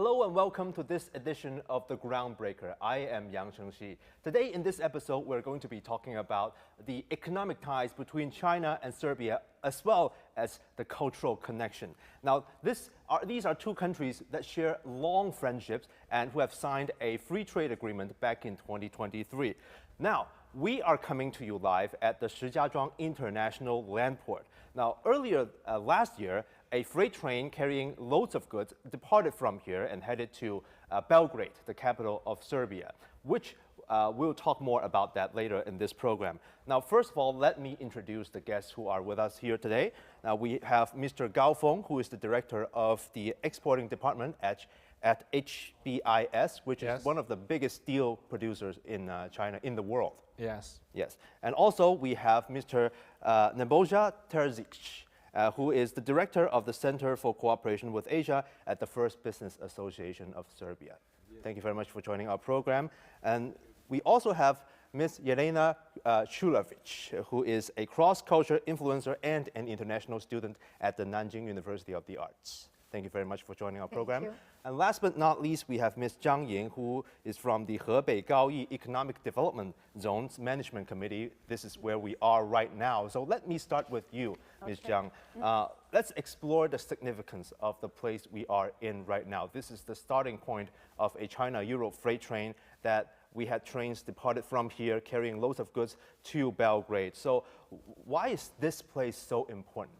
Hello and welcome to this edition of The Groundbreaker. I am Yang Chengxi. Today in this episode, we're going to be talking about the economic ties between China and Serbia, as well as the cultural connection. Now, these are two countries that share long friendships and who have signed a free trade agreement back in 2023. Now, we are coming to you live at the Shijiazhuang International Land Port. Now, earlier last year, a freight train carrying loads of goods departed from here and headed to Belgrade, the capital of Serbia, which we'll talk more about that later in this program. Now, first of all, let me introduce the guests who are with us here today. Now, we have Mr. Gao Feng, who is the director of the exporting department at HBIS, which is one of the biggest steel producers in China, in the world. Yes. Yes. And also, we have Mr. Nebojša Terzic, who is the director of the Center for Cooperation with Asia at the First Business Association of Serbia. Thank you very much for joining our program. And we also have Ms. Jelena Šulović, who is a cross-culture influencer and an international student at the Nanjing University of the Arts. Thank you very much for joining our program. Thank you. And last but not least, we have Ms. Zhang Ying, who is from the Hebei Gaoyi Economic Development Zone's Management Committee. This is where we are right now. So let me start with you, Ms. Zhang. Let's explore the significance of the place we are in right now. This is the starting point of a China-Europe freight train that we had trains departed from here carrying loads of goods to Belgrade. So why is this place so important?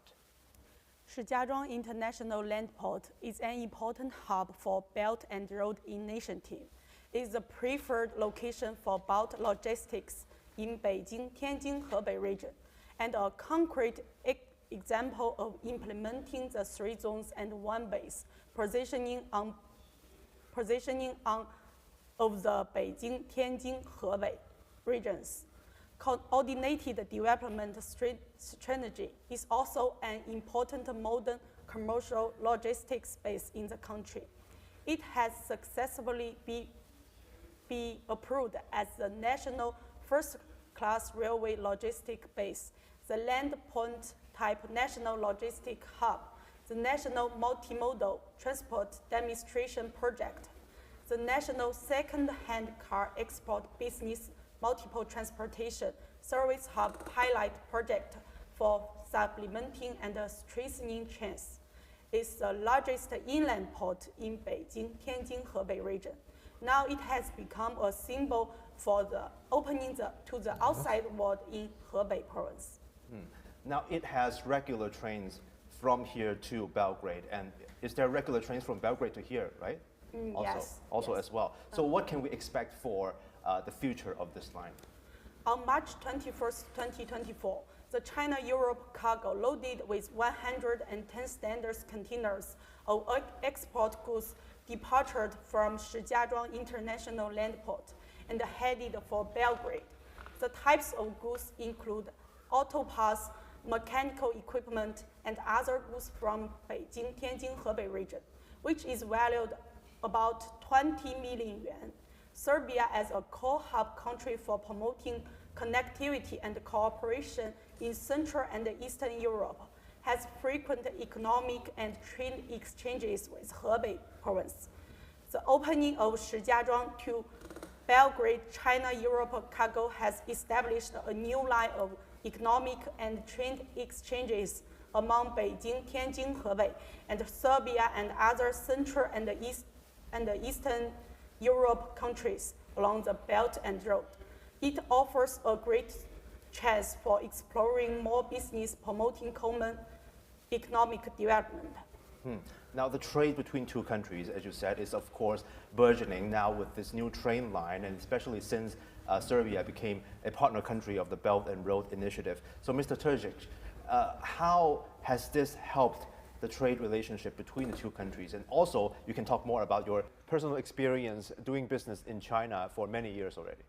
Shijiazhuang International Land Port is an important hub for Belt and Road Initiative. It is the preferred location for bulk logistics in Beijing, Tianjin, Hebei region, and a concrete example of implementing the 3 zones and 1 base positioning of the Beijing, Tianjin, Hebei regions. Coordinated development strategy is also an important modern commercial logistics base in the country. It has successfully been approved as the national first-class railway logistic base, the land point type national logistic hub, the national multimodal transport demonstration project, the national second-hand car export business multiple transportation service hub pilot project for supplementing and strengthening chains. It's the largest inland port in Beijing, Tianjin, Hebei region. Now it has become a symbol for the opening to the outside world in Hebei province. Now it has regular trains from here to Belgrade, and is there regular trains from Belgrade to here, right? Yes. As well. So what can we expect for the future of this line? On March 21st, 2024, the China-Europe cargo loaded with 110 standard containers of export goods departed from Shijiazhuang International Land Port and headed for Belgrade. The types of goods include auto parts, mechanical equipment, and other goods from Beijing, Tianjin, Hebei region, which is valued about 20 million yuan. Serbia, as a core hub country for promoting connectivity and cooperation in Central and Eastern Europe, has frequent economic and trade exchanges with Hebei province. The opening of Shijiazhuang to Belgrade China-Europe cargo has established a new line of economic and trade exchanges among Beijing, Tianjin, Hebei, and Serbia and other Central and Eastern Europe countries along the Belt and Road. It offers a great chance for exploring more business promoting common economic development. Now the trade between two countries, as you said, is of course burgeoning now with this new train line, and especially since Serbia became a partner country of the Belt and Road Initiative. So Mr. Terzic, how has this helped the trade relationship between the two countries? And also, you can talk more about your personal experience doing business in China for many years already.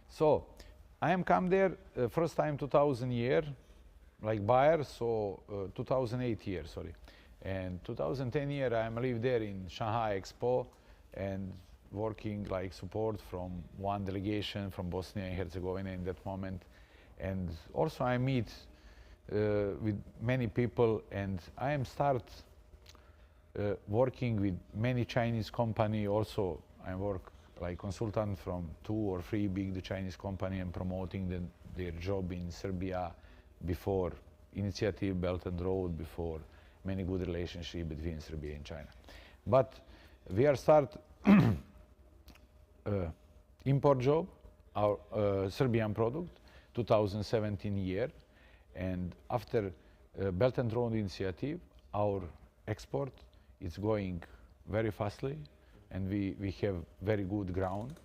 So, I am come there first time 2000 year, like buyer, so 2008 year, sorry. And 2010 year, I am live there in Shanghai Expo and working like support from one delegation from Bosnia and Herzegovina in that moment. And also I meet with many people, and I am start working with many Chinese company. Also, I work like consultant from 2 or 3 big Chinese company and promoting their job in Serbia before initiative Belt and Road, before many good relationship between Serbia and China. But we are start import job, our Serbian product, 2017 year, and after Belt and Road initiative, our export is going very fastly, and we have very good ground.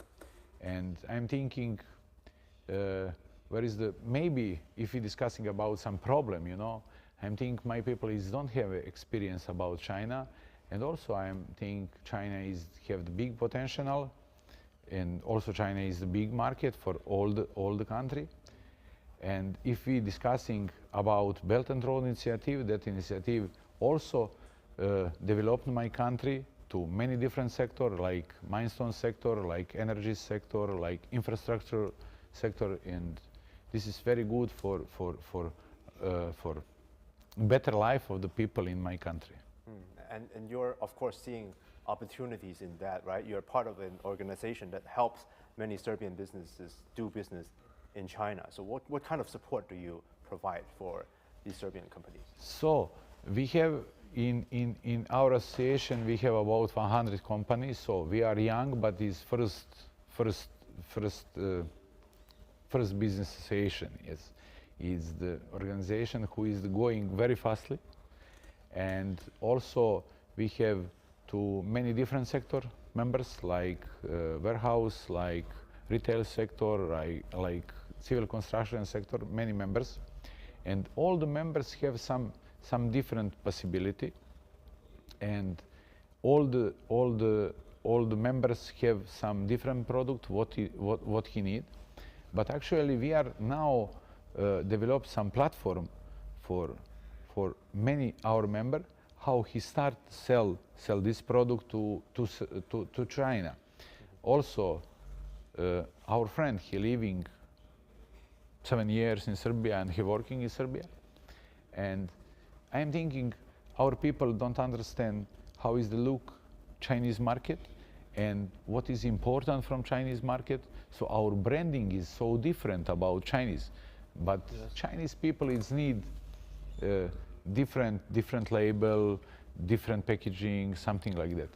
And I'm thinking, where is the, maybe if we're discussing about some problem, you know, I'm thinking my people don't have experience about China, and also I'm think China have the big potential, and also China is the big market for all the country. And if we discussing about Belt and Road initiative, that initiative also developed my country to many different sector, like milestone sector, like energy sector, like infrastructure sector, and this is very good for better life of the people in my country. And you're of course seeing opportunities in that, right? You're part of an organization that helps many Serbian businesses do business in China. So what kind of support do you provide for these Serbian companies? So we have in our association we have about 100 companies. So we are young, but it's first business association is the organization who is going very fastly, and also we have to many different sector members, like warehouse, like retail sector, like civil construction sector, many members, and all the members have some different possibility, and all the members have some different product what he need. But actually we are now develop some platform for many our member, how he start sell this product to China. Also, our friend, he living 7 years in Serbia and he working in Serbia, and I'm thinking our people don't understand how is the look Chinese market and what is important from Chinese market. So our branding is so different about Chinese, but yes, Chinese people need different label, different packaging, something like that.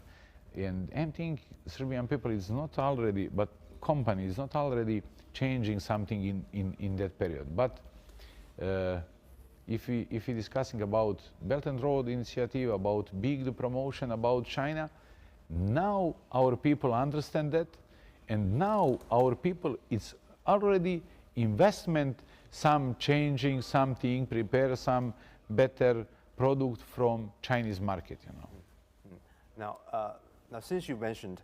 And I think Serbian people is not already, but company is not already changing something in that period. But if we discussing about Belt and Road initiative, about big promotion about China, now our people understand that, and now our people, it's already investment, some changing something, prepare some better product from Chinese market, you know. Now since you mentioned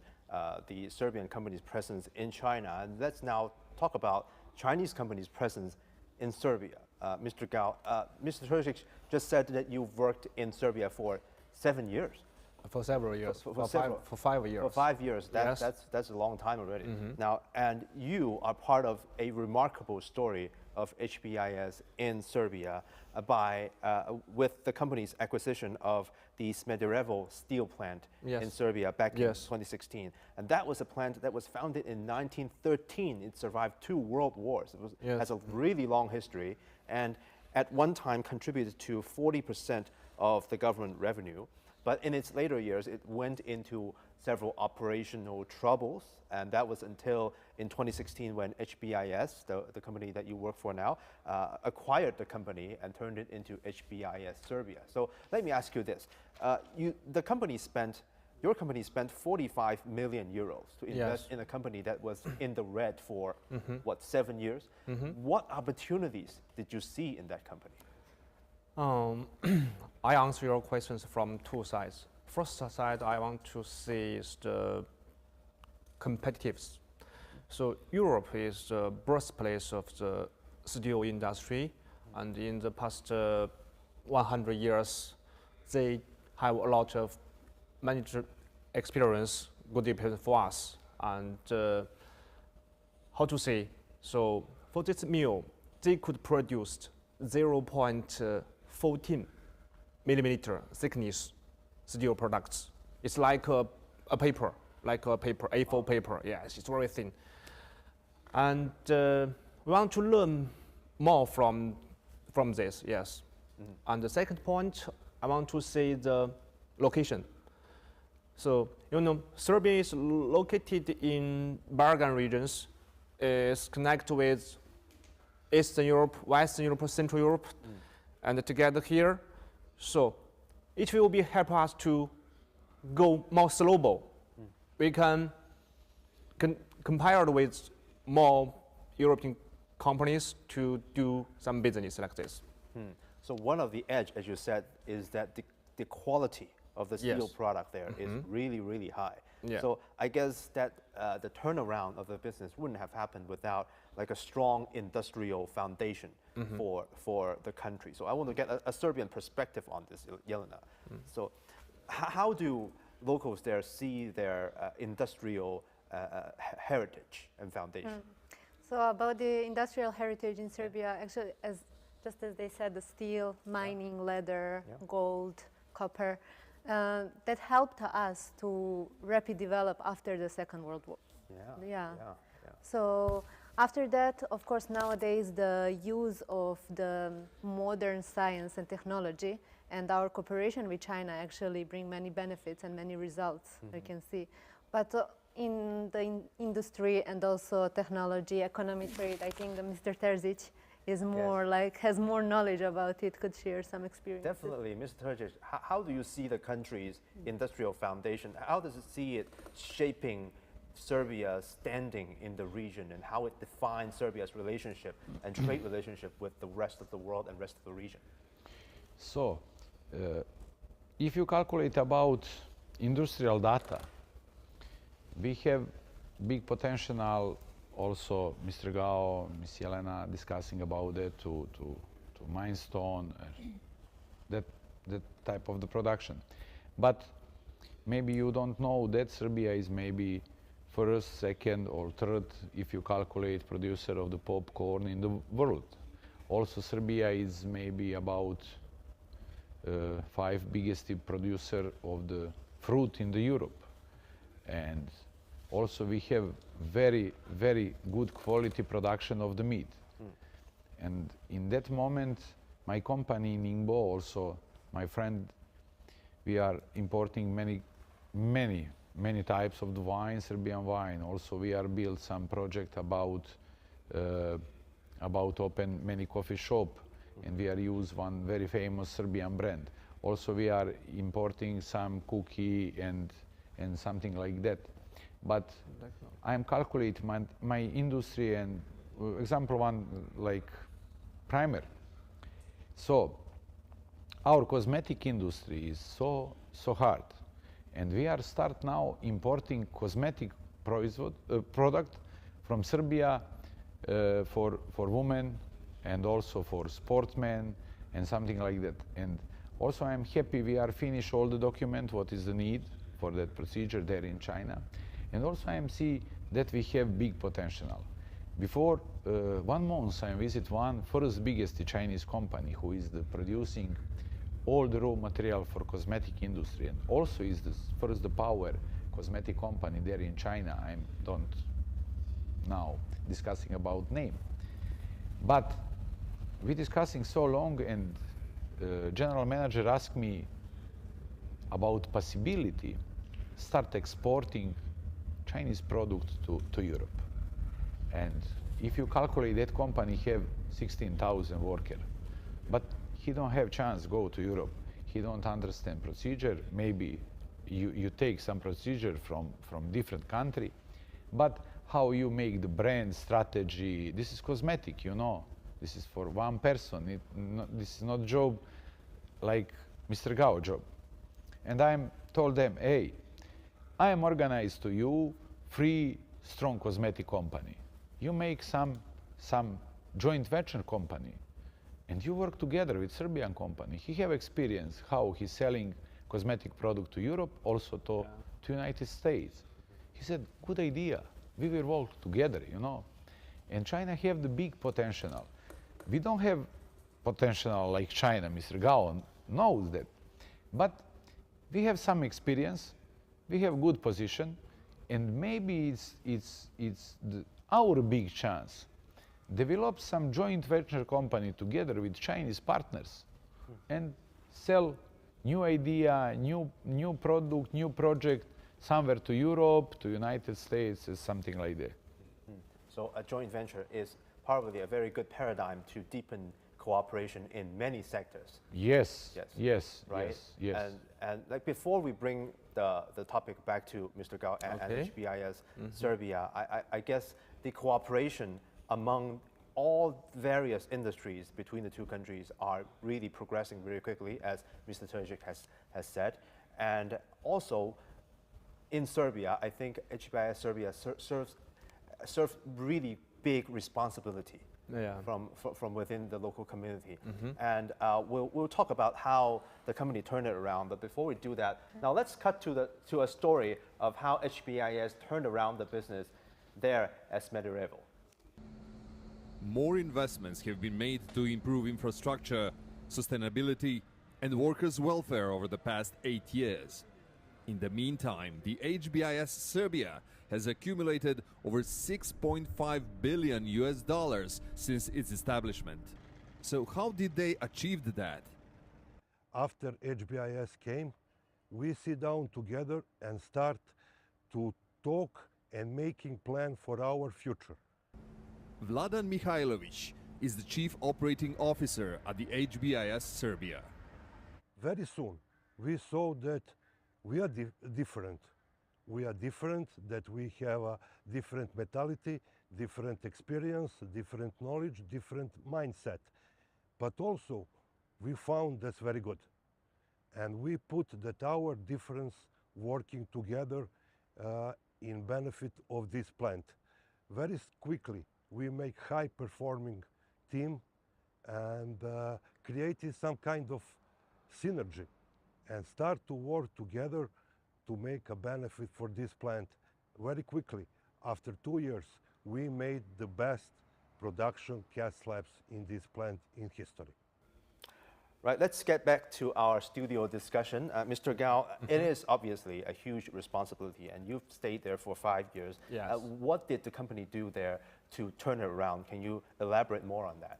the Serbian company's presence in China, let's now talk about Chinese companies' presence in Serbia. Mr. Gao, Mr. Turcic just said that you've worked in Serbia for 7 years. For several years. For 5 years. For 5 years. Yes. That's a long time already. Now, and you are part of a remarkable story of HBIS in Serbia with the company's acquisition of the Smederevo steel plant in Serbia back in 2016. And that was a plant that was founded in 1913. It survived 2 world wars. It has a really long history, and at one time contributed to 40% of the government revenue. But in its later years, it went into several operational troubles, and that was until in 2016 when HBIS, the company that you work for now, acquired the company and turned it into HBIS Serbia. So let me ask you this. Your company spent 45 million euros to invest in a company that was in the red for, 7 years? What opportunities did you see in that company? I answer your questions from 2 sides. First side I want to see is the competitiveness. So Europe is the birthplace of the steel industry, and in the past 100 years, they have a lot of management experience, good experience for us. And how to say? So for this mill, they could produce 0.14 millimeter thickness steel products. It's like a paper, A4 paper. Yes, it's very thin. And we want to learn more from this, yes. And the second point, I want to say the location. So, Serbia is located in Balkan regions, is connected with Eastern Europe, Western Europe, Central Europe, and together here. So, it will be help us to go more global. We can compare with more European companies to do some business like this. So one of the edge, as you said, is that the quality of the steel Yes. product there is really, really high. Yeah. So I guess that the turnaround of the business wouldn't have happened without like a strong industrial foundation for the country. So I want to get a Serbian perspective on this, Jelena. So how do locals there see their industrial heritage and foundation? So about the industrial heritage in Serbia, actually, just as they said, the steel, mining, leather, gold, copper, that helped us to rapidly develop after the Second World War. Yeah. So after that, of course, nowadays the use of the modern science and technology and our cooperation with China actually bring many benefits and many results, you can see. But in the industry and also technology, economic trade, I think that Mr. Terzic is more has more knowledge about it, could share some experience. Definitely, Mr. Terzic, how do you see the country's industrial foundation? How does it see it shaping Serbia's standing in the region and how it defines Serbia's relationship and trade relationship with the rest of the world and rest of the region? So, if you calculate about industrial data, we have big potential. Also, Mr. Gao, Ms. Jelena discussing about it to Mindstone, that type of the production. But maybe you don't know that Serbia is maybe first, second, or third, if you calculate producer of the popcorn in the world. Also, Serbia is maybe about 5 biggest producer of the fruit in the Europe. And also we have very, very good quality production of the meat. And in that moment, my company Ningbo, also my friend, we are importing many types of the wine, Serbian wine. Also we are build some project about open many coffee shop, and we are use one very famous Serbian brand. Also we are importing some cookie and something like that. But I am calculate my industry, and example one like primer. So our cosmetic industry is so hard, and we are start now importing cosmetic product from Serbia for women and also for sportsmen and something like that. And also I am happy we are finish all the document what is the need for that procedure there in China. And also I see that we have big potential. Before 1 month I visit one first biggest Chinese company who is producing all the raw material for cosmetic industry, and also is the first power cosmetic company there in China. I don't now discussing about name. But we discussing so long, and general manager asked me about possibility start exporting Chinese product to Europe. And if you calculate that company have 16,000 workers, but he don't have chance go to Europe. He don't understand procedure. Maybe you take some procedure from different country, but how you make the brand strategy, this is cosmetic, This is for one person. This is not job like Mr. Gao job. And I told them, hey, I am organized to you free, strong cosmetic company. You make some joint venture company, and you work together with Serbian company. He have experience how he's selling cosmetic product to Europe, also to United States. He said, good idea. We will work together, And China have the big potential. We don't have potential like China. Mr. Gao knows that. But we have some experience, we have good position, and maybe it's our big chance. Develop some joint venture company together with Chinese partners and sell new idea, new product, new project somewhere to Europe, to United States, something like that. So a joint venture is probably a very good paradigm to deepen cooperation in many sectors. Yes, Yes. yes, Right? yes, yes. And like before we bring the topic back to Mr. Gao and Okay. HBIS Serbia, I guess the cooperation among all various industries between the two countries are really progressing very quickly, as Mr. Terzic has said. And also in Serbia, I think HBIS Serbia serves really big responsibility Yeah. from within the local community. And we'll talk about how the company turned it around. But before we do that, now let's cut to a story of how HBIS turned around the business there at Smederevo. More investments have been made to improve infrastructure, sustainability, and workers' welfare over the past 8 years. In the meantime, the HBIS Serbia has accumulated over $6.5 billion since its establishment. So how did they achieve that? After HBIS came, we sit down together and start to talk and making plan for our future. Vladan Mihailovic is the Chief Operating Officer at the HBIS Serbia. Very soon, we saw that we are different. We are different, that we have a different mentality, different experience, different knowledge, different mindset. But also, we found that's very good. And we put that our difference working together in benefit of this plant. Very quickly, we make high-performing team and created some kind of synergy and start to work together to make a benefit for this plant. Very quickly, after 2 years, we made the best production cast slabs in this plant in history. Right, let's get back to our studio discussion. Mr. Gao, it is obviously a huge responsibility, and you've stayed there for 5 years. Yes. What did the company do there to turn it around? Can you elaborate more on that?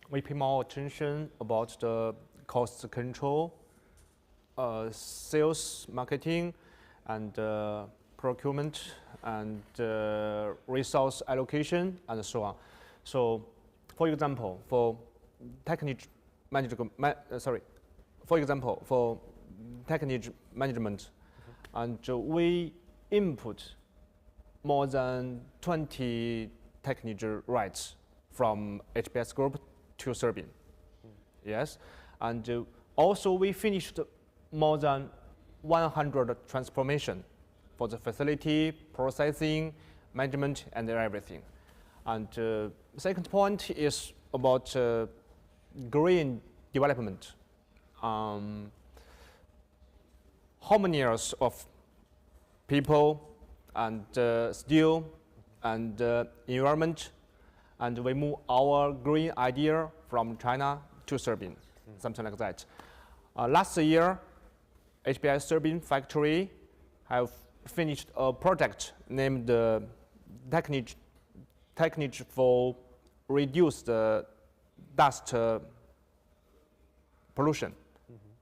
We pay more attention about the cost control, sales, marketing, and procurement, and resource allocation, and so on. So, for example, for technical management, and we input more than 20 technical rights from HBS Group to Serbian. Yes, and also we finished more than 100 transformation for the facility, processing, management, and everything. And second point is about green development. How many years of people and steel and environment, and we move our green idea from China to Serbian, something like that. Last year, HBI Serbian factory have finished a project named technique for reduce the dust pollution,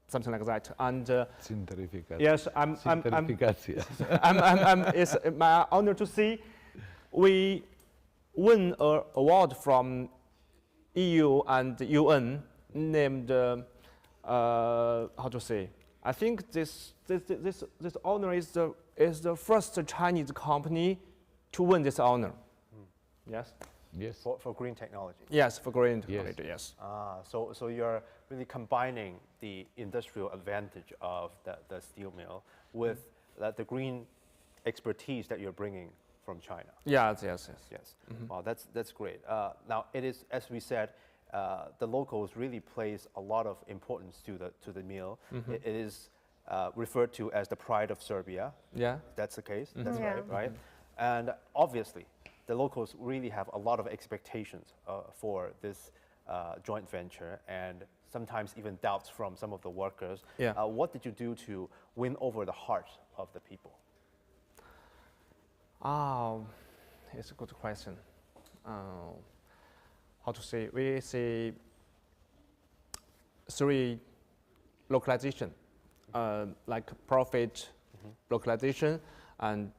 something like that. And Centrification. yes, Centrification. it's my honor to see we won an award from EU and UN named how to say? I think this honor is the first Chinese company to win this honor. Yes. Yes. For green technology. Yes, for green Yes. technology. Yes. So you're really combining the industrial advantage of the steel mill with the green expertise that you're bringing from China. Yes. Yes. Yes. Yes. Wow, that's great. Now it is, as we said, the locals really place a lot of importance to the mill. It is referred to as the pride of Serbia. Yeah. That's the case. That's Yeah. right. And obviously, the locals really have a lot of expectations for this joint venture, and sometimes even doubts from some of the workers. Yeah. What did you do to win over the heart of the people? It's a good question. How to say? We see three localization, like profit localization and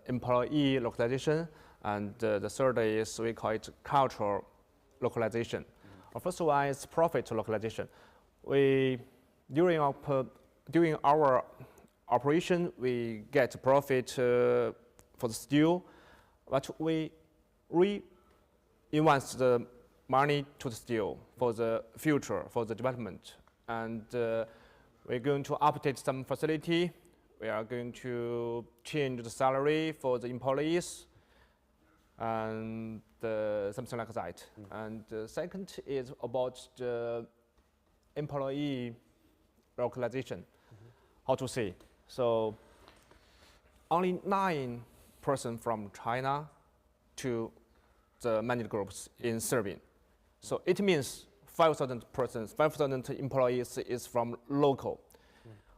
employee localization, and the third is we call it cultural localization. First one is profit localization. During our operation, we get profit for the steel, but we reinvest the money to the steel for the future, for the development. And we're going to update some facility. We are going to change the salary for the employees and something like that. And second is about the employee localization. How to say? So only 9% from China to the managed groups in Serbia. So it means 5,000 persons, 5,000 employees is from local.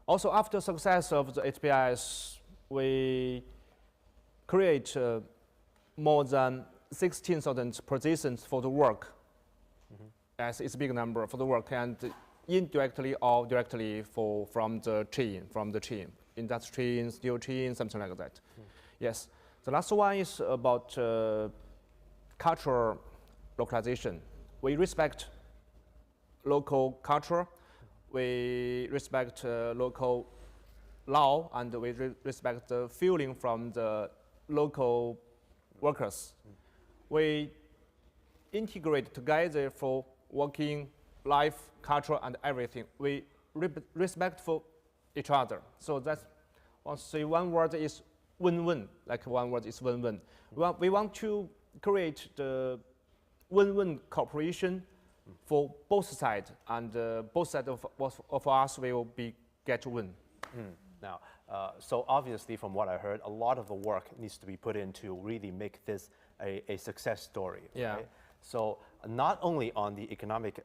Also, after success of the HBS, we create more than 16,000 positions for the work. As it's a big number for the work, and indirectly or directly from the chain, industry chain, steel chain, something like that. Yes. The last one is about cultural localization. We respect local culture, we respect local law, and we respect the feeling from the local workers. We integrate together for working, life, culture, and everything. We respect for each other. So that's, I'll say one word is win-win, like one word is win-win. We want to create the win-win cooperation for both sides, and both sides of us will get win. Now, so obviously from what I heard, a lot of the work needs to be put in to really make this a success story. Yeah. Right? So not only on the economic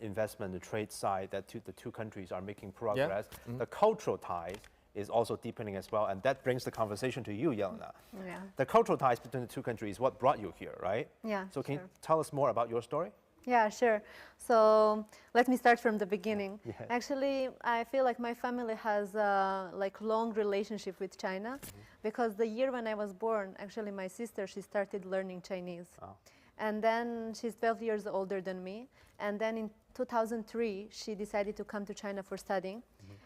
investment and trade side that the two countries are making progress, the cultural ties is also deepening as well, and that brings the conversation to you, Yelena. Yeah. The cultural ties between the two countries is what brought you here, right? Yeah, So can you sure. tell us more about your story? Yeah, sure. So let me start from the beginning. Yeah. Actually, I feel like my family has a long relationship with China, because the year when I was born, actually my sister, she started learning Chinese. Oh. And then she's 12 years older than me. And then in 2003, she decided to come to China for studying.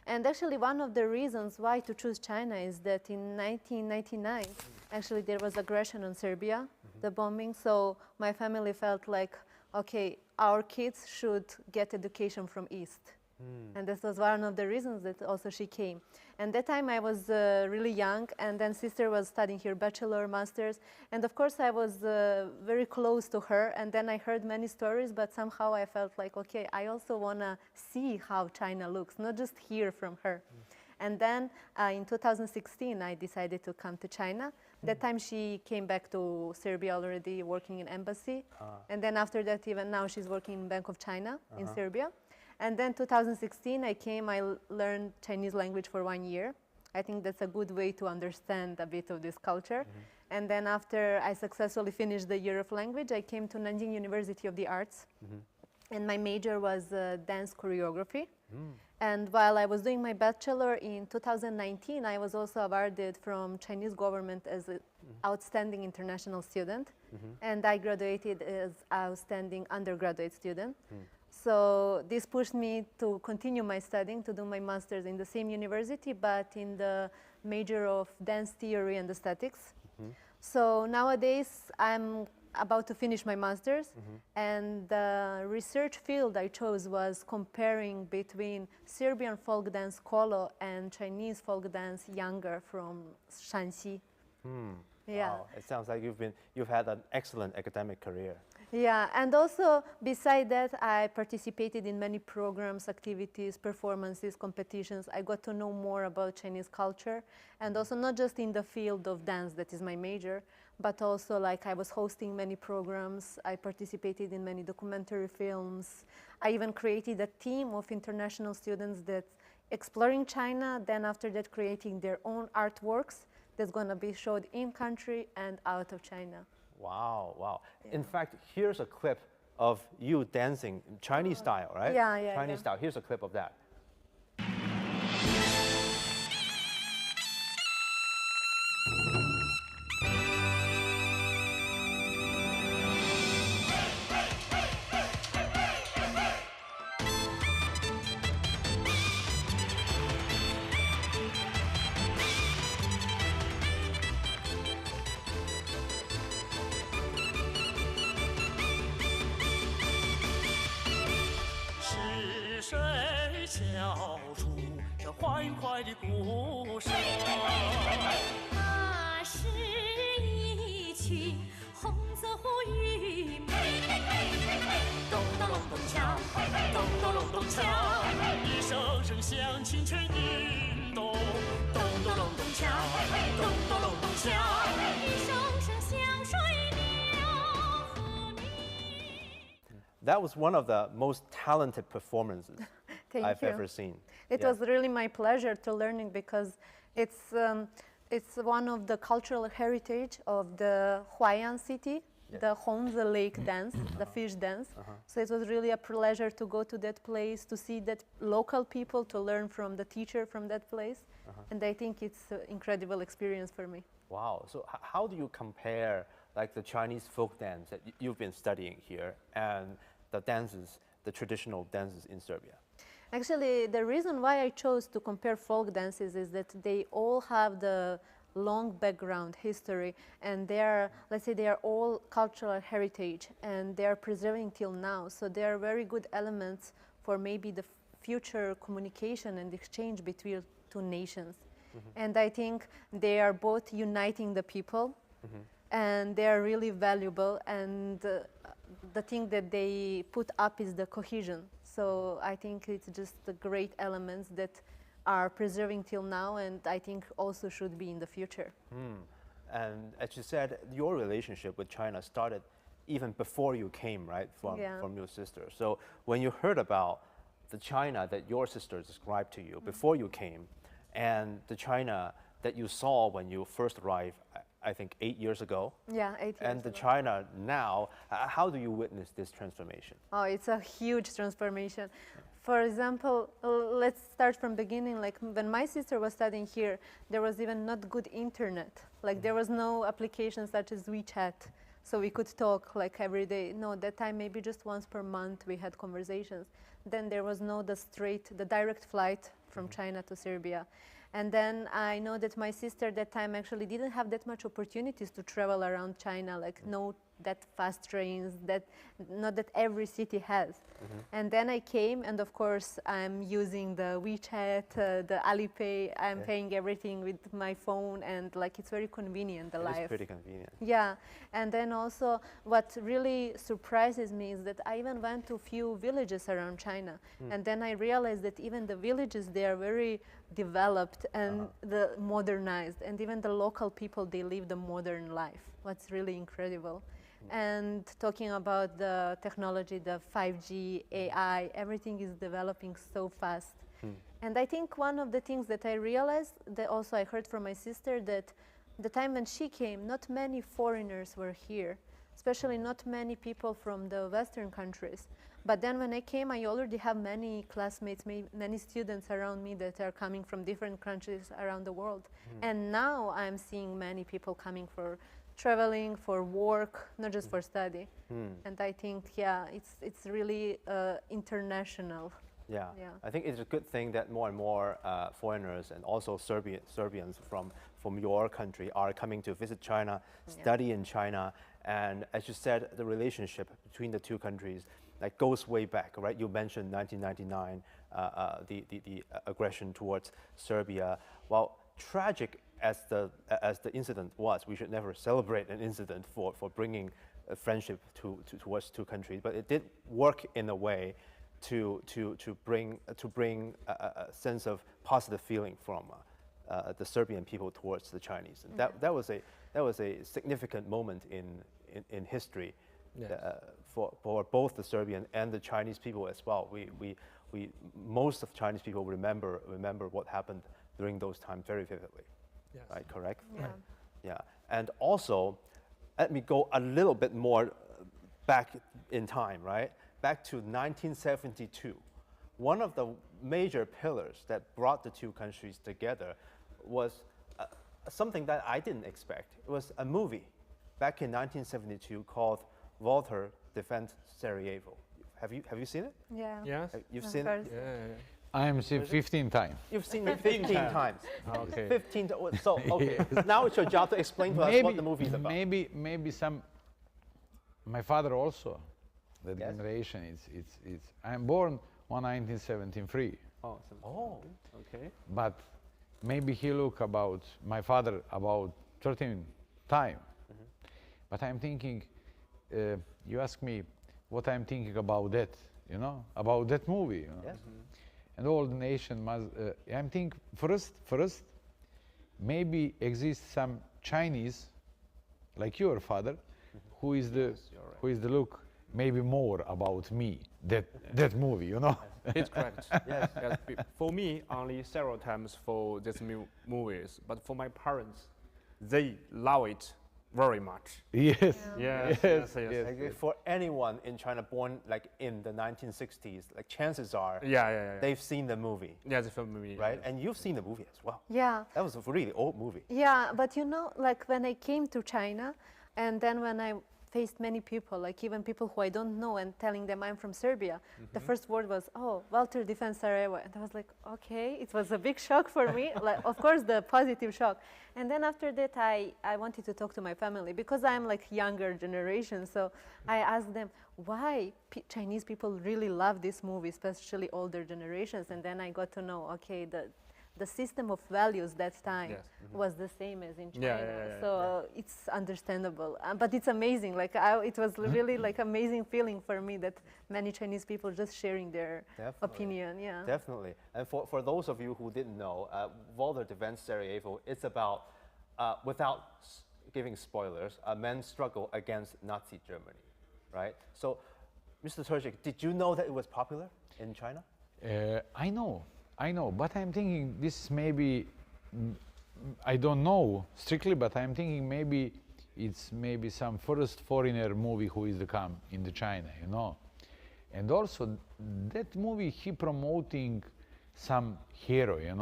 And actually one of the reasons why to choose China is that in 1999, actually there was aggression on Serbia, the bombing. So my family felt like, okay, our kids should get education from East. And this was one of the reasons that also she came. And that time I was really young, and then sister was studying here, bachelor, master's. And of course I was very close to her, and then I heard many stories, but somehow I felt like, okay, I also want to see how China looks, not just hear from her. And then in 2016, I decided to come to China. That time she came back to Serbia already, working in embassy. And then after that, even now she's working in Bank of China in Serbia. And then 2016, I came, I learned Chinese language for 1 year. I think that's a good way to understand a bit of this culture. And then after I successfully finished the year of language, I came to Nanjing University of the Arts. And my major was dance choreography. And while I was doing my bachelor in 2019, I was also awarded from Chinese government as an outstanding international student. And I graduated as outstanding undergraduate student. So this pushed me to continue my studying, to do my master's in the same university, but in the major of dance theory and aesthetics. So nowadays, I'm about to finish my master's, and the research field I chose was comparing between Serbian folk dance kolo and Chinese folk dance younger from Shanxi. Yeah. Wow. It sounds like you've had an excellent academic career. Yeah, and also beside that, I participated in many programs, activities, performances, competitions. I got to know more about Chinese culture, and also not just in the field of dance, that is my major, but also like I was hosting many programs. I participated in many documentary films. I even created a team of international students that exploring China, then after that creating their own artworks that's going to be showed in country and out of China. Wow, wow. In fact, here's a clip of you dancing Chinese style, right? Yeah, Chinese style. Here's a clip of that. 是谁敲出这欢快的鼓声？那是一曲红色胡语梅，咚咚隆咚锵，咚咚隆咚锵，一声声响清脆叮咚，咚咚隆咚锵，咚咚隆咚锵，一声声响水鸟和鸣。 That was one of the most talented performances Thank I've you. ever seen. It was really my pleasure to learning because it's one of the cultural heritage of the Huai'an city, the Hongze Lake dance, the fish dance. So it was really a pleasure to go to that place, to see that local people, to learn from the teacher from that place. And I think it's an incredible experience for me. Wow. So how do you compare like the Chinese folk dance that you've been studying here and the dances, the traditional dances in Serbia? Actually, the reason why I chose to compare folk dances is that they all have the long background history, and they are, let's say, they are all cultural heritage, and they are preserving till now. So they are very good elements for maybe the future communication and exchange between two nations. And I think they are both uniting the people, and they are really valuable. And the thing that they put up is the cohesion. So I think it's just the great elements that are preserving till now, and I think also should be in the future. And as you said, your relationship with China started even before you came, right, from your sister. So when you heard about the China that your sister described to you before you came, and the China that you saw when you first arrived, I think 8 years ago, Yeah, 8 years and the ago. China now, how do you witness this transformation? Oh, it's a huge transformation. For example, let's start from beginning. Like when my sister was studying here, there was even not good internet. Like there was no applications such as WeChat, so we could talk like every day. No, that time maybe just once per month we had conversations. Then there was no the direct flight from China to Serbia. And then I know that my sister that time actually didn't have that much opportunities to travel around China, like no that fast trains, not that every city has. And then I came, and of course I'm using the WeChat, the Alipay. I'm paying everything with my phone, and like it's very convenient, the life. It's pretty convenient. Yeah, and then also what really surprises me is that I even went to a few villages around China, and then I realized that even the villages, they are very developed and the modernized, and even the local people, they live the modern life. What's really incredible. And talking about the technology, the 5G, AI, everything is developing so fast. And I think one of the things that I realized, that also I heard from my sister, that the time when she came, not many foreigners were here, especially not many people from the Western countries. But then when I came, I already have many classmates, many students around me that are coming from different countries around the world. And now I'm seeing many people coming for traveling, for work, not just for study. And I think, yeah, it's really international. Yeah. Yeah. I think it's a good thing that more and more foreigners and also Serbians from your country are coming to visit China, study in China. And as you said, the relationship between the two countries like goes way back, right? You mentioned 1999, the aggression towards Serbia. Well, tragic as the incident was, we should never celebrate an incident for bringing a friendship towards two countries. But it did work in a way to bring a sense of positive feeling from the Serbian people towards the Chinese. And that a significant moment in history Yes. for both the Serbian and the Chinese people as well. Most of Chinese people remember what happened during those times very vividly. Yes. Right, correct? Yeah. Yeah, and also, let me go a little bit more back in time, right? Back to 1972. One of the major pillars that brought the two countries together was something that I didn't expect. It was a movie back in 1972 called Walter Defends Sarajevo. Have you seen it? Yeah. Yes. You've Of seen course. it? Yeah. I am see 15 times. You've seen it 15 times. Okay. 15. So okay, now it's your job to explain to us what the movie is about. Maybe some. My father also, that Yes. generation. It's. I'm born on 1973, Awesome. Oh, okay. but maybe he look about my father about 13 time. But I'm thinking. You ask me what I'm thinking about that. About that movie. Yes. And all the nation must. I'm think first, maybe exists some Chinese, like your father, who is the look maybe more about me that movie. It's correct. Yes. Yes. For me, only several times for these movies, but for my parents, they love it very much. Yes. Yes. Like, for anyone in China born like in the 1960s, like chances are Yeah. they've seen the movie, Yeah, the film movie. right? And you've seen the movie as well. Yeah. That was a really old movie. Yeah, but like when I came to China, and then when I faced many people, like even people who I don't know, and telling them I'm from Serbia, the first word was, "Oh, Walter defends Sarajevo," and I was like, okay, it was a big shock for me. Like, of course, the positive shock. And then after that, I wanted to talk to my family because I'm like younger generation. So I asked them why Chinese people really love this movie, especially older generations. And then I got to know, okay, the system of values that time Yes. was the same as in China. Yeah. So it's understandable, but it's amazing. Like it was really like amazing feeling for me that many Chinese people just sharing their Definitely. opinion. Yeah. Definitely. And for those of you who didn't know, Walter Defends Sarajevo, it's about, without giving spoilers, a men's struggle against Nazi Germany, right? So, Mr. Turcik, did you know that it was popular in China? I know, but I'm thinking this maybe, I don't know strictly, but I'm thinking maybe it's maybe some first foreigner movie who is to come in the China, And also that movie, he promoting some hero, Yes.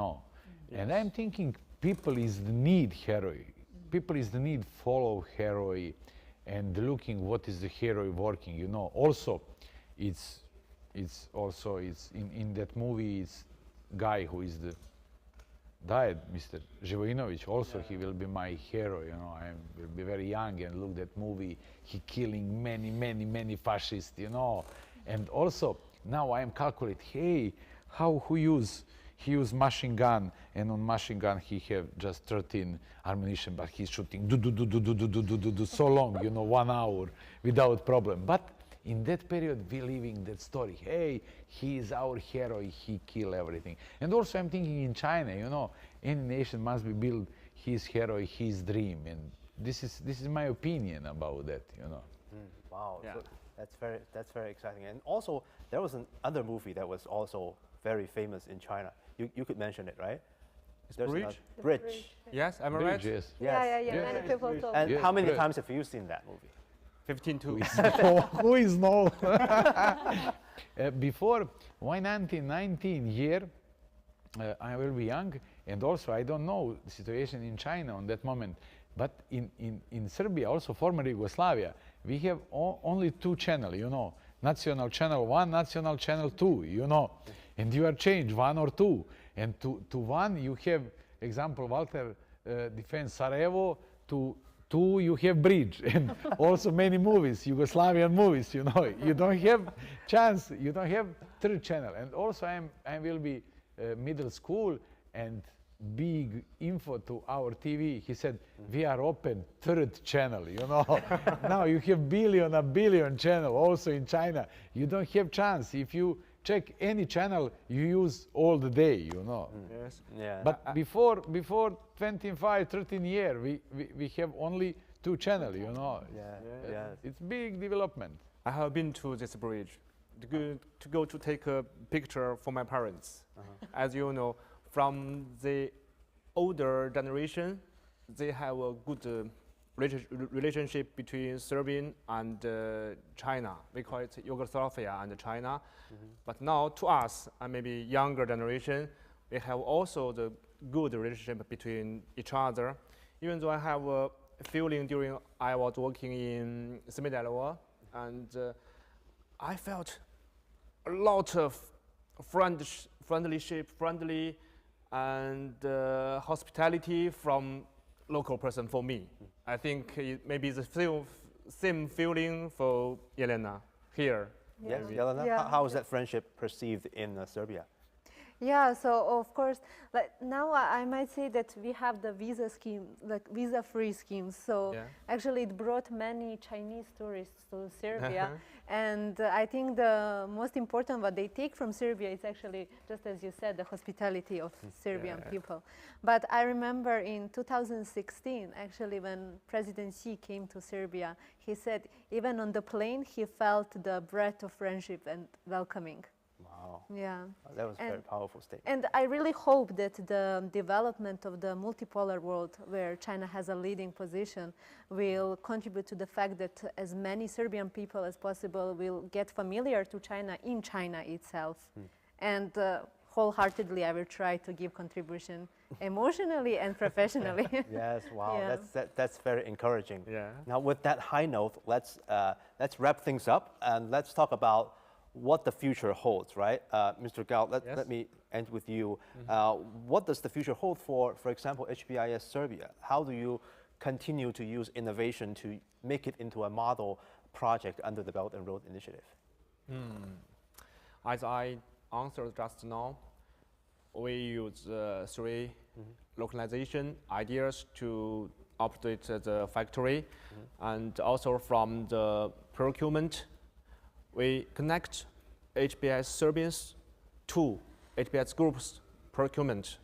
And I'm thinking people is the need hero. People is the need follow hero and looking what is the hero working, Also, it's in that movie, it's guy who is the died, Mr. Živojinović, also he will be my hero, I will be very young and look that movie, he killing many fascists, And also, now I am calculate, hey, how he use machine gun, and on machine gun he have just 13 ammunition, but he's shooting so long, 1 hour without problem. But in that period, we living that story. Hey, he is our hero. He kill everything. And also, I'm thinking in China, any nation must be build his hero, his dream, and this is my opinion about that. Wow. Yeah. So that's very exciting. And also, there was another movie that was also very famous in China. You could mention it, right? There's Bridge? another- The Bridge. Bridge. Yes, am I Bridge, right? yes. Yeah. Yes. Many people told And me. Yeah, how many Bridge. times have you seen that movie? 15 too. Who is no? Before 1919 year, I will be young, and also I don't know the situation in China on that moment. But in Serbia, also former Yugoslavia, we have only 2 channels, National Channel 1, National Channel 2, And you are changed 1 or 2. And to 1 you have, example, Walter defends Sarajevo, to 2 you have Bridge, and also many movies, Yugoslavian movies, You don't have chance, you don't have 3rd channel. And also I will be middle school, and big info to our TV. He said, we are open 3rd channel, Now you have a billion channel also in China. You don't have chance. If you check any channel you use all the day, you know. Yes. Yeah. But before 25, 13 years, we have only 2 channels, you know. Yeah. It's big development. I have been to this bridge to go to take a picture for my parents. As you know, from the older generation, they have a good relationship between Serbia and China. We call it Yugoslavia and China. But now to us, and maybe younger generation, we have also the good relationship between each other. Even though I have a feeling during I was working in Semidalwa, and I felt a lot of friendly and hospitality from local person for me. I think it may be the same feeling for Elena here. Yes, Yeah. Yelena, Yeah. how is that friendship perceived in Serbia? Yeah, so of course, like now I might say that we have the visa scheme, like visa-free schemes. So Yeah. actually, it brought many Chinese tourists to Serbia, and I think the most important what they take from Serbia is actually, just as you said, the hospitality of Serbian people. But I remember in 2016, actually, when President Xi came to Serbia, he said even on the plane he felt the breath of friendship and welcoming. Wow, Yeah. that was a very powerful statement. And I really hope that the development of the multipolar world, where China has a leading position, will contribute to the fact that as many Serbian people as possible will get familiar to China in China itself. And wholeheartedly, I will try to give contribution emotionally and professionally. Yes, wow, Yeah. that's very encouraging. Yeah. Now, with that high note, let's wrap things up and let's talk about what the future holds, right? Mr. Gao, let me end with you. What does the future hold for example, HBIS Serbia? How do you continue to use innovation to make it into a model project under the Belt and Road Initiative? As I answered just now, we use 3 localization ideas to operate the factory, and also from the procurement, we connect HBS Serbians to HBS Group's procurement.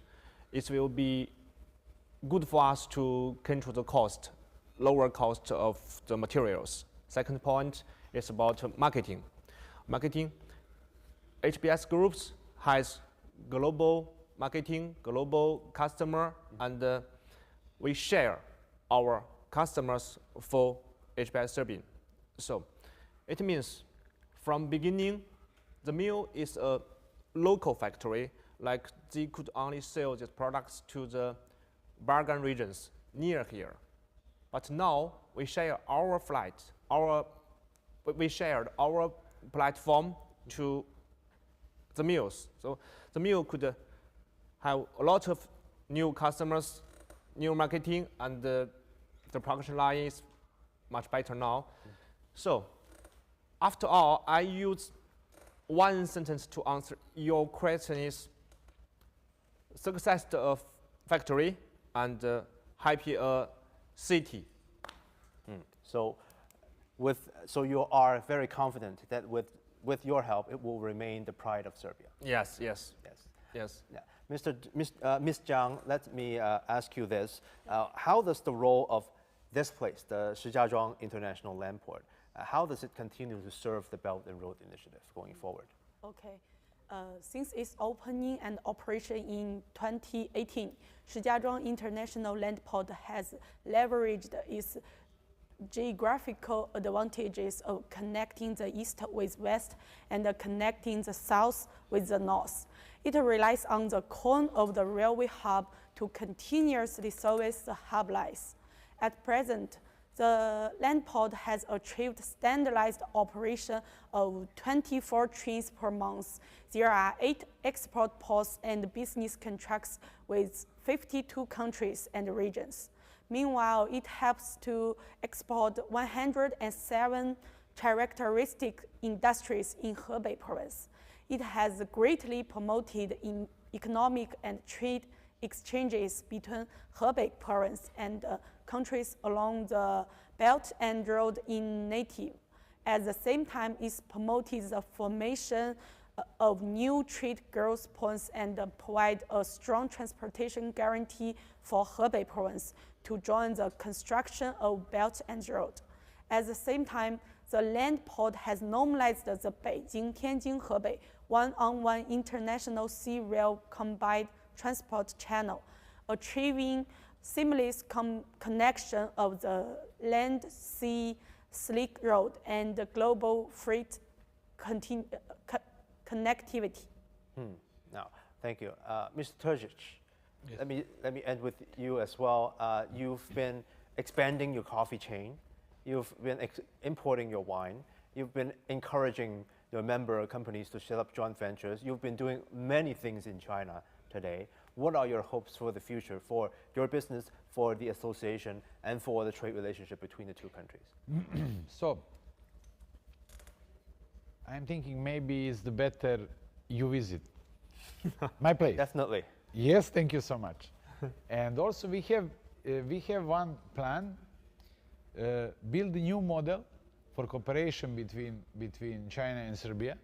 It will be good for us to control the cost, lower cost of the materials. Second point is about marketing. HBS Groups has global marketing, global customer, and we share our customers for HBS Serbia. So it means from beginning, the mill is a local factory, like they could only sell these products to the Balkan regions near here. But now we share our we shared our platform to the mills. So the mill could have a lot of new customers, new marketing, and the production line is much better now. So after all, I use one sentence to answer your question is success of factory and happy city. So you are very confident that with your help, it will remain the pride of Serbia. Yes. Yes. Yeah. Ms. Zhang, let me ask you this. How does the role of this place, the Shijiazhuang International Land Port, how does it continue to serve the Belt and Road Initiative going forward? Okay. Since its opening and operation in 2018, Shijiazhuang International Land Port has leveraged its geographical advantages of connecting the east with west and connecting the south with the north. It relies on the cone of the railway hub to continuously service the hub lines. At present, the land port has achieved standardized operation of 24 trains per month. There are 8 export ports and business contracts with 52 countries and regions. Meanwhile, it helps to export 107 characteristic industries in Hebei province. It has greatly promoted in economic and trade exchanges between Hebei province and countries along the Belt and Road Initiative. At the same time, it promoted the formation of new trade growth points and provide a strong transportation guarantee for Hebei province to join the construction of Belt and Road. At the same time, the land port has normalized the Beijing-Tianjin-Hebei one-on-one international sea rail combined transport channel, achieving seamless connection of the land-sea Silk Road and the global freight connectivity. Now, thank you. Mr. Terzic, let me end with you as well. You've been expanding your coffee chain. You've been importing your wine. You've been encouraging your member companies to set up joint ventures. You've been doing many things in China today. What are your hopes for the future, for your business, for the association, and for the trade relationship between the two countries? So, I'm thinking maybe it's the better you visit my place. Definitely. Yes, thank you so much. And also we have one plan, build a new model for cooperation between China and Serbia.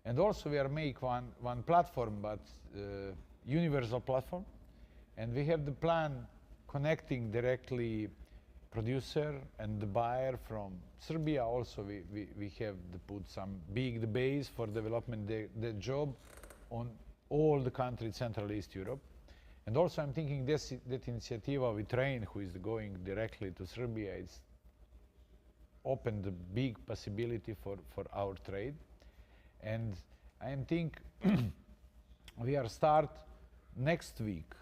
And also we are make one platform, but universal platform. And we have the plan connecting directly producer and the buyer from Serbia. Also we have to put some big base for development the job on all the countries Central East Europe. And also I'm thinking that initiative with train who is going directly to Serbia is opened a big possibility for our trade. And I think we are start next week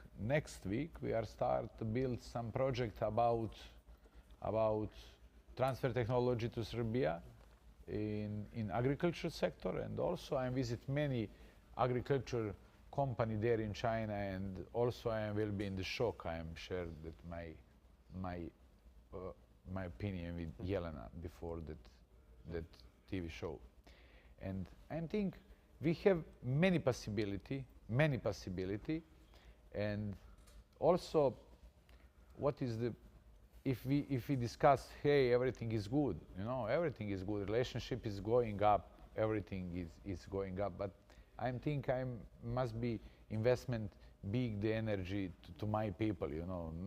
we are start to build some project about transfer technology to Serbia in agriculture sector. And also I visit many agriculture company there in China, and also I will be in the shock. I am sure that my opinion with Jelena before that TV show. And I think we have many possibility, and also what is the if we discuss, hey, everything is good, everything is good, relationship is going up, everything is going up, but I think I must be investment big the energy to my people,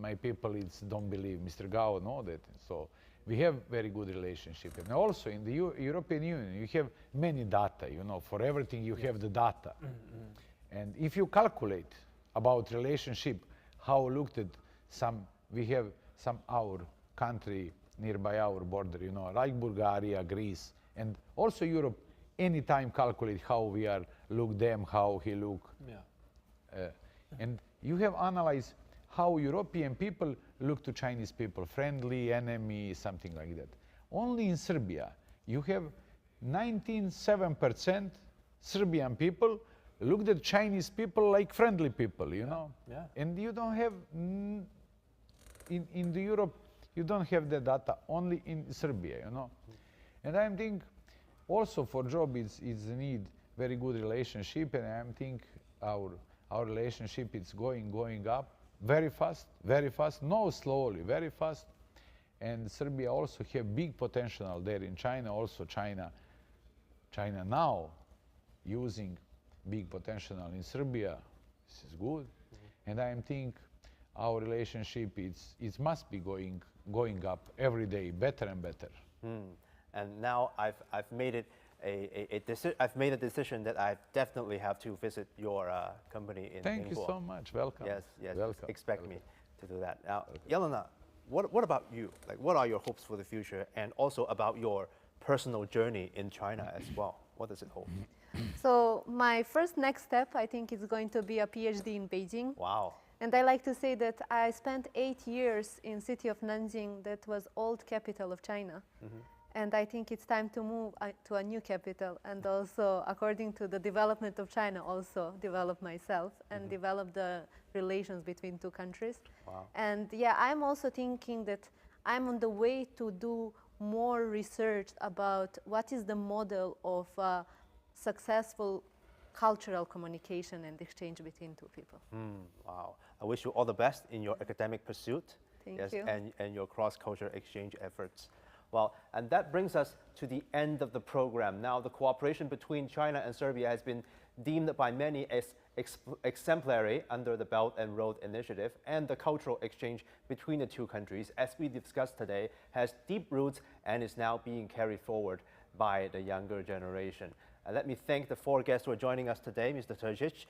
my people don't believe Mr. Gao know that, so we have very good relationship. And also in the European Union you have many data, for everything you have the data. And if you calculate about relationship, how looked at we have some our country nearby our border, like Bulgaria, Greece, and also Europe, anytime calculate how we are look them, how he look. And you have analyzed how European people look to Chinese people, friendly, enemy, something like that. Only in Serbia, you have 97% Serbian people look at Chinese people like friendly people, And you don't have, in the Europe, you don't have the data, only in Serbia, And I think also for job is need very good relationship, and I think our relationship is going up very fast, no slowly, very fast. And Serbia also have big potential there in China. Also China now using big potential in Serbia. This is good. And I think our relationship it must be going up every day, better and better. And now I've made it I've made a decision that I definitely have to visit your company in Thank Ningbo. you so much. Welcome. Yes, Welcome. expect me to do that. Now, Jelena, what about you? Like, what are your hopes for the future, and also about your personal journey in China as well? What does it hold? So my first next step, I think, is going to be a PhD in Beijing. Wow. And I like to say that I spent 8 years in city of Nanjing, that was old capital of China. And I think it's time to move to a new capital, and also, according to the development of China, also develop myself and develop the relations between two countries. Wow. And yeah, I'm also thinking that I'm on the way to do more research about what is the model of successful cultural communication and exchange between two people. Wow. I wish you all the best in your academic pursuit. Thank you. And your cross-cultural exchange efforts. Well, and that brings us to the end of the program. Now, the cooperation between China and Serbia has been deemed by many as exemplary under the Belt and Road Initiative, and the cultural exchange between the two countries, as we discussed today, has deep roots and is now being carried forward by the younger generation. Let me thank the four guests who are joining us today, Mr. Terzic,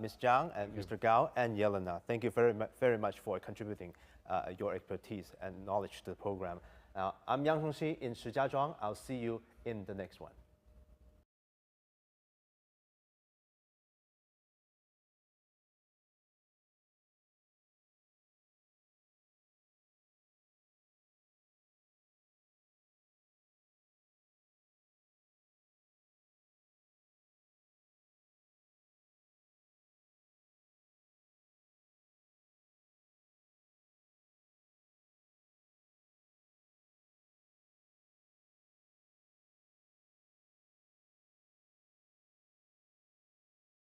Ms. Zhang, and Mr. Gao, and Yelena. Thank you very much for contributing your expertise and knowledge to the program. I'm Yang Chengxi in Shijiazhuang. I'll see you in the next one.